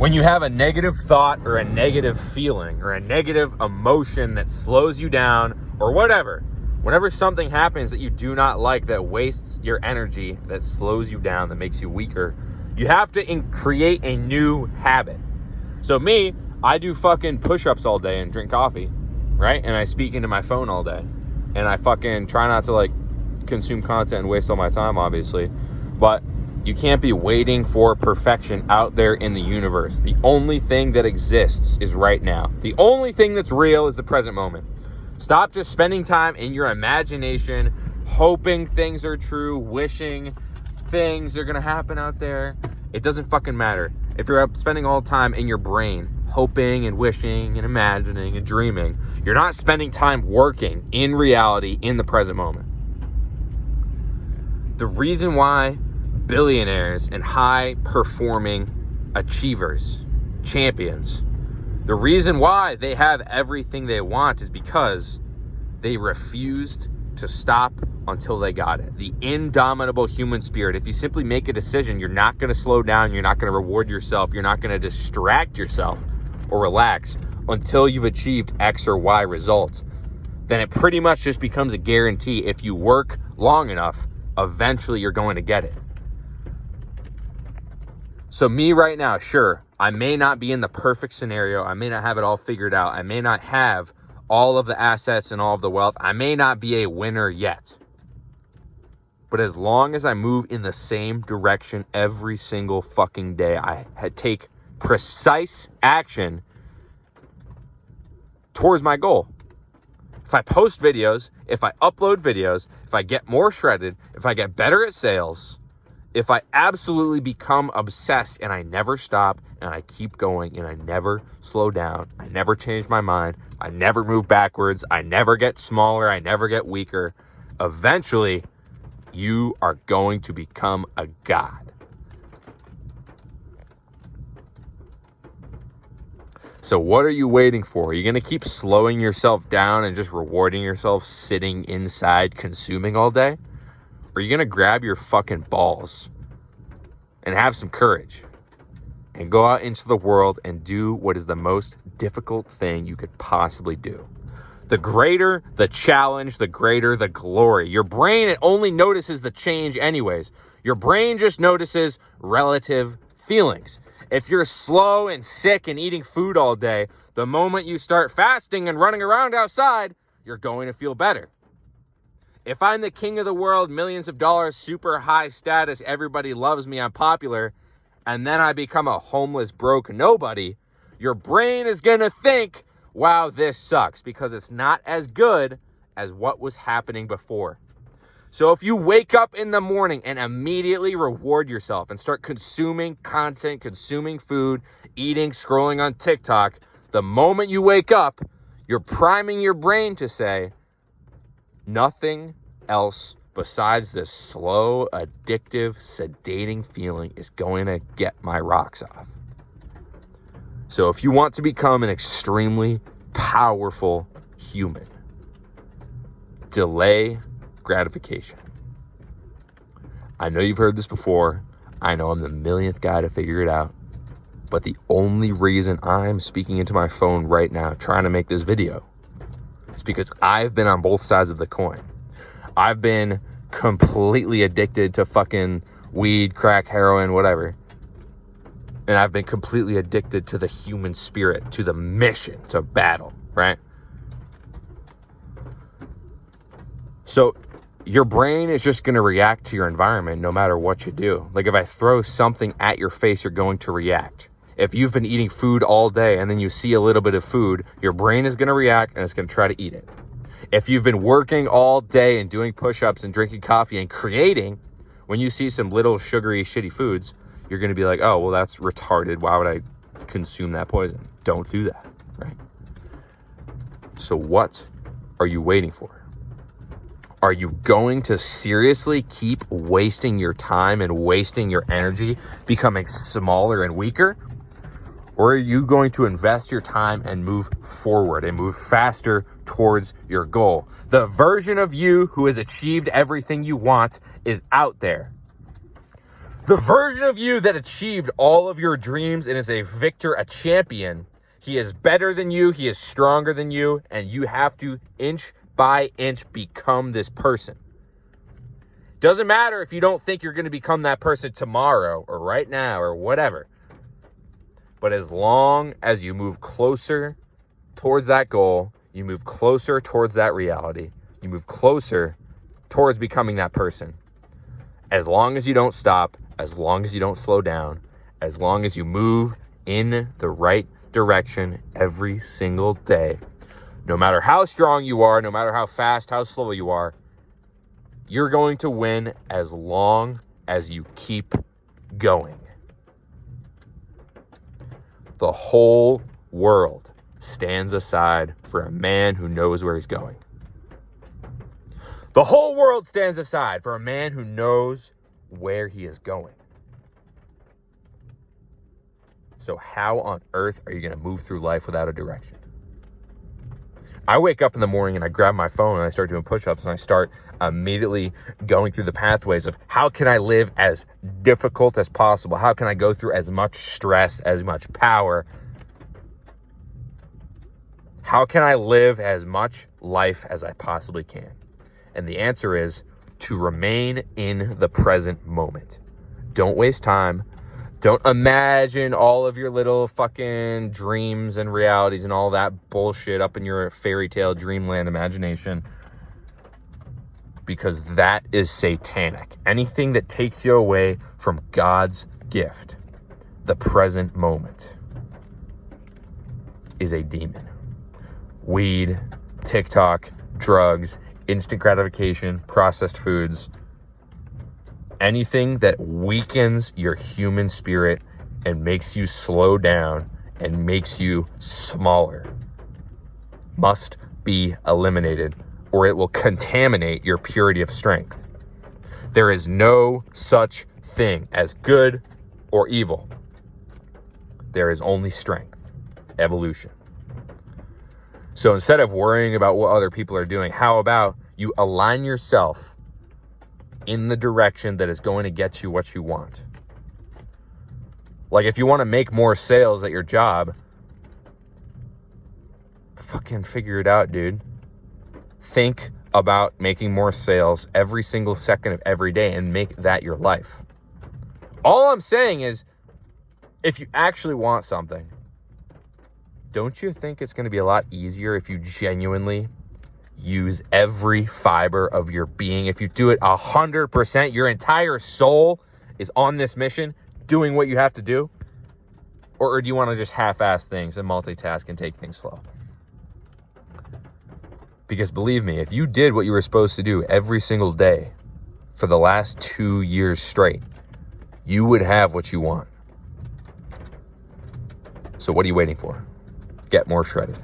When you have a negative thought or a negative feeling or a negative emotion that slows you down or whatever, whenever something happens that you do not like, that wastes your energy, that slows you down, that makes you weaker, you have to create a new habit. So me, I do fucking push-ups all day and drink coffee, right? And I speak into my phone all day. And I fucking try not to like consume content and waste all my time, obviously. But you can't be waiting for perfection out there in the universe. The only thing that exists is right now. The only thing that's real is the present moment. Stop just spending time in your imagination, hoping things are true, wishing things are gonna happen out there. It doesn't fucking matter. If you're spending all time in your brain, hoping and wishing and imagining and dreaming, you're not spending time working in reality in the present moment. The reason why billionaires and high performing achievers, champions, the reason why they have everything they want is because they refused to stop until they got it. The indomitable human spirit. If you simply make a decision, you're not going to slow down, you're not going to reward yourself, you're not going to distract yourself or relax until you've achieved X or Y results, then it pretty much just becomes a guarantee. If you work long enough, eventually you're going to get it. So me right now, sure, I may not be in the perfect scenario. I may not have it all figured out. I may not have all of the assets and all of the wealth. I may not be a winner yet. But as long as I move in the same direction every single fucking day, I take precise action towards my goal. If I post videos, if I upload videos, if I get more shredded, if I get better at sales, if I absolutely become obsessed and I never stop and I keep going and I never slow down, I never change my mind, I never move backwards, I never get smaller, I never get weaker, eventually you are going to become a god. So what are you waiting for? Are you going to keep slowing yourself down and just rewarding yourself sitting inside consuming all day? Or are you going to grab your fucking balls and have some courage and go out into the world and do what is the most difficult thing you could possibly do? The greater the challenge, the greater the glory. Your brain, it only notices the change anyways. Your brain just notices relative feelings. If you're slow and sick and eating food all day, the moment you start fasting and running around outside, you're going to feel better. If I'm the king of the world, millions of dollars, super high status, everybody loves me, I'm popular, and then I become a homeless, broke nobody, your brain is going to think, wow, this sucks, because it's not as good as what was happening before. So if you wake up in the morning and immediately reward yourself and start consuming content, consuming food, eating, scrolling on TikTok, the moment you wake up, you're priming your brain to say, nothing else besides this slow, addictive, sedating feeling is going to get my rocks off. So if you want to become an extremely powerful human, delay gratification. I know you've heard this before. I know I'm the millionth guy to figure it out. But the only reason I'm speaking into my phone right now trying to make this video is because I've been on both sides of the coin. I've been completely addicted to fucking weed, crack, heroin, whatever. And I've been completely addicted to the human spirit, to the mission, to battle, right? So your brain is just going to react to your environment no matter what you do. Like if I throw something at your face, you're going to react. If you've been eating food all day and then you see a little bit of food, your brain is going to react and it's going to try to eat it. If you've been working all day and doing push-ups and drinking coffee and creating, when you see some little sugary, shitty foods, you're going to be like, oh, well, that's retarded. Why would I consume that poison? Don't do that, right? So what are you waiting for? Are you going to seriously keep wasting your time and wasting your energy, becoming smaller and weaker? Or are you going to invest your time and move forward and move faster towards your goal? The version of you who has achieved everything you want is out there. The version of you that achieved all of your dreams and is a victor, a champion, he is better than you, he is stronger than you, and you have to inch by inch become this person. Doesn't matter if you don't think you're going to become that person tomorrow or right now or whatever. But as long as you move closer towards that goal, you move closer towards that reality, you move closer towards becoming that person. As long as you don't stop, as long as you don't slow down, as long as you move in the right direction every single day, no matter how strong you are, no matter how fast, how slow you are, you're going to win as long as you keep going. The whole world stands aside for a man who knows where he's going. The whole world stands aside for a man who knows where he is going. So how on earth are you going to move through life without a direction? I wake up in the morning and I grab my phone and I start doing push-ups and I start immediately going through the pathways of how can I live as difficult as possible? How can I go through as much stress, as much power? How can I live as much life as I possibly can? And the answer is to remain in the present moment. Don't waste time. Don't imagine all of your little fucking dreams and realities and all that bullshit up in your fairy tale dreamland imagination, because that is satanic. Anything that takes you away from God's gift, the present moment, is a demon. Weed, TikTok, drugs, instant gratification, processed foods, anything that weakens your human spirit and makes you slow down and makes you smaller must be eliminated, or it will contaminate your purity of strength. There is no such thing as good or evil. There is only strength, evolution. So instead of worrying about what other people are doing, how about you align yourself in the direction that is going to get you what you want? Like if you want to make more sales at your job, fucking figure it out, dude. Think about making more sales every single second of every day and make that your life. All I'm saying is, if you actually want something, don't you think it's going to be a lot easier if you genuinely use every fiber of your being? If you do it 100%, your entire soul is on this mission, doing what you have to do? Or do you want to just half-ass things and multitask and take things slow? Because believe me, if you did what you were supposed to do every single day for the last 2 years straight, you would have what you want. So what are you waiting for? Get more shredded.